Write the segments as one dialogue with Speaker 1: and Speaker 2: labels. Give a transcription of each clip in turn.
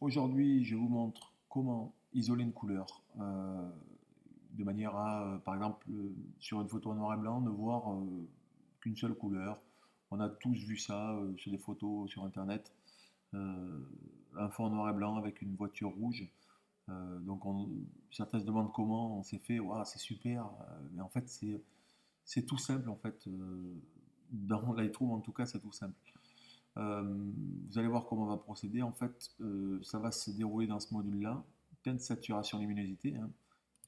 Speaker 1: Aujourd'hui, je vous montre comment isoler une couleur de manière à, par exemple, sur une photo en noir et blanc, ne voir qu'une seule couleur. On a tous vu ça sur des photos sur Internet. Euh, un fond en noir et blanc avec une voiture rouge. Certains se demandent comment on s'est fait. Waouh, c'est super. Mais en fait, c'est tout simple en fait. Dans Lightroom, en tout cas, c'est tout simple. Vous allez voir comment on va procéder. En fait, ça va se dérouler dans ce module-là. Teinte, saturation, luminosité, hein.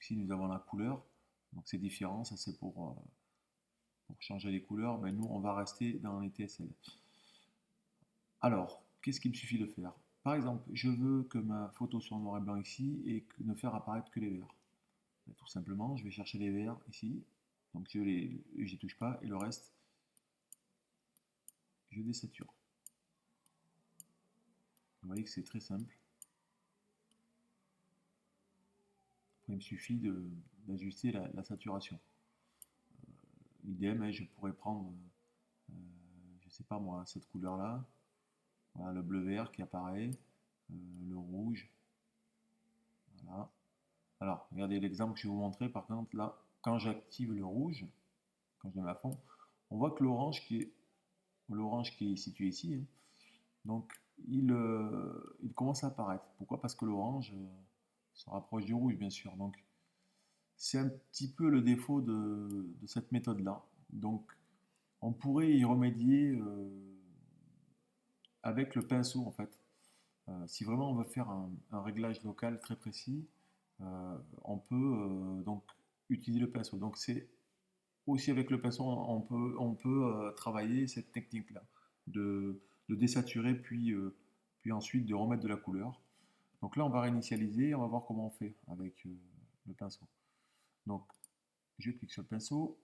Speaker 1: Ici, nous avons la couleur. Donc, c'est différent. Ça, c'est pour changer les couleurs. Mais nous, on va rester dans les TSL. Alors, qu'est-ce qu'il me suffit de faire? Par exemple, je veux que ma photo soit en noir et blanc ici et ne faire apparaître que les verts. Ben, tout simplement, je vais chercher les verts ici. Donc, je n'y touche pas. Et le reste, je désature. Vous voyez que c'est très simple. Après, il me suffit d'ajuster la saturation. Idem, hein, je pourrais prendre, je sais pas moi, cette couleur-là. Voilà, le bleu-vert qui apparaît, euh, le rouge. Voilà. Alors, regardez l'exemple que je vais vous montrer. Par contre, là, quand j'active le rouge, quand je le mets à fond, on voit que l'orange qui est situé ici, hein, donc il commence à apparaître. Pourquoi? Parce que l'orange se rapproche du rouge, bien sûr. Donc, c'est un petit peu le défaut de cette méthode-là. Donc, on pourrait y remédier avec le pinceau, en fait. Si vraiment on veut faire un réglage local très précis, on peut donc utiliser le pinceau. Donc, c'est aussi avec le pinceau, on peut travailler cette technique-là, de désaturer, puis ensuite de remettre de la couleur. Donc là, on va réinitialiser, on va voir comment on fait avec le pinceau. Donc, je clique sur le pinceau.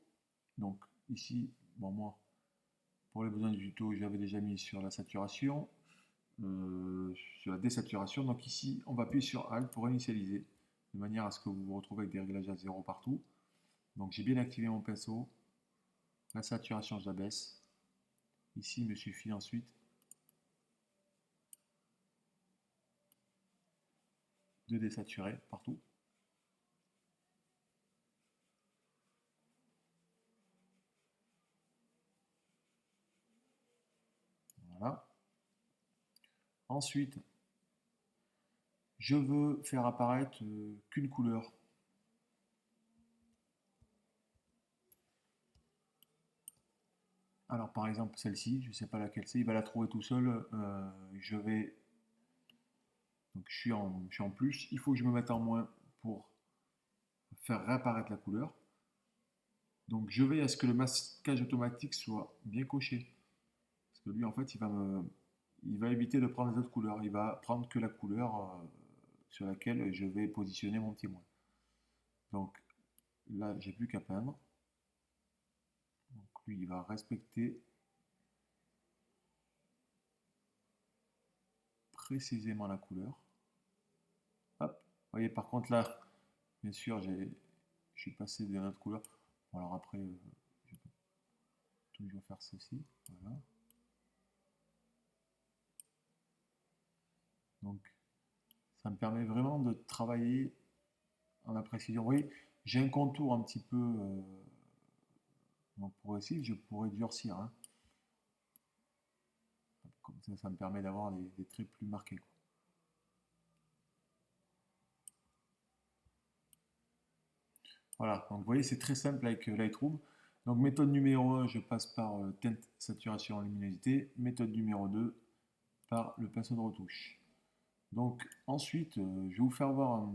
Speaker 1: Donc, ici, bon, moi, pour les besoins du tuto, j'avais déjà mis sur la saturation, sur la désaturation. Donc ici, on va appuyer sur Alt pour initialiser, de manière à ce que vous vous retrouvez avec des réglages à zéro partout. Donc j'ai bien activé mon pinceau. La saturation, je la baisse. Ici, il me suffit ensuite de désaturer partout. Voilà. Ensuite, je veux faire apparaître qu'une couleur. Alors par exemple celle-ci, je ne sais pas laquelle c'est, il va la trouver tout seul. Je vais, donc je suis en plus, il faut que je me mette en moins pour faire réapparaître la couleur. Donc je vais à ce que le masquage automatique soit bien coché. Parce que lui en fait il va éviter de prendre les autres couleurs. Il va prendre que la couleur sur laquelle je vais positionner mon témoin. Donc là j'ai plus qu'à peindre. Donc lui il va respecter précisément la couleur. Hop. Vous voyez par contre là, bien sûr je suis passé d'une autre couleur. Bon, alors après je peux toujours faire ceci. Voilà. Donc ça me permet vraiment de travailler en la précision. Vous voyez, j'ai un contour un petit peu progressif, je pourrais durcir, hein. Comme ça me permet d'avoir des traits plus marqués, quoi. Voilà, donc vous voyez, c'est très simple avec Lightroom. Donc méthode numéro un, je passe par teinte, saturation, luminosité. Méthode numéro 2, par le pinceau de retouche. Donc ensuite, je vais vous faire voir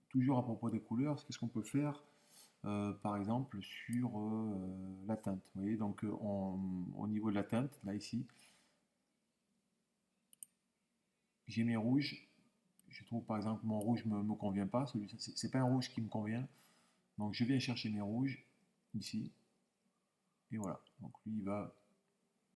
Speaker 1: toujours à propos des couleurs, qu'est-ce qu'on peut faire par exemple sur la teinte. Vous voyez, donc au niveau de la teinte, là ici, j'ai mes rouges. Je trouve par exemple mon rouge ne me convient pas, celui-ci, c'est pas un rouge qui me convient. Donc je viens chercher mes rouges ici, et voilà. Donc lui il va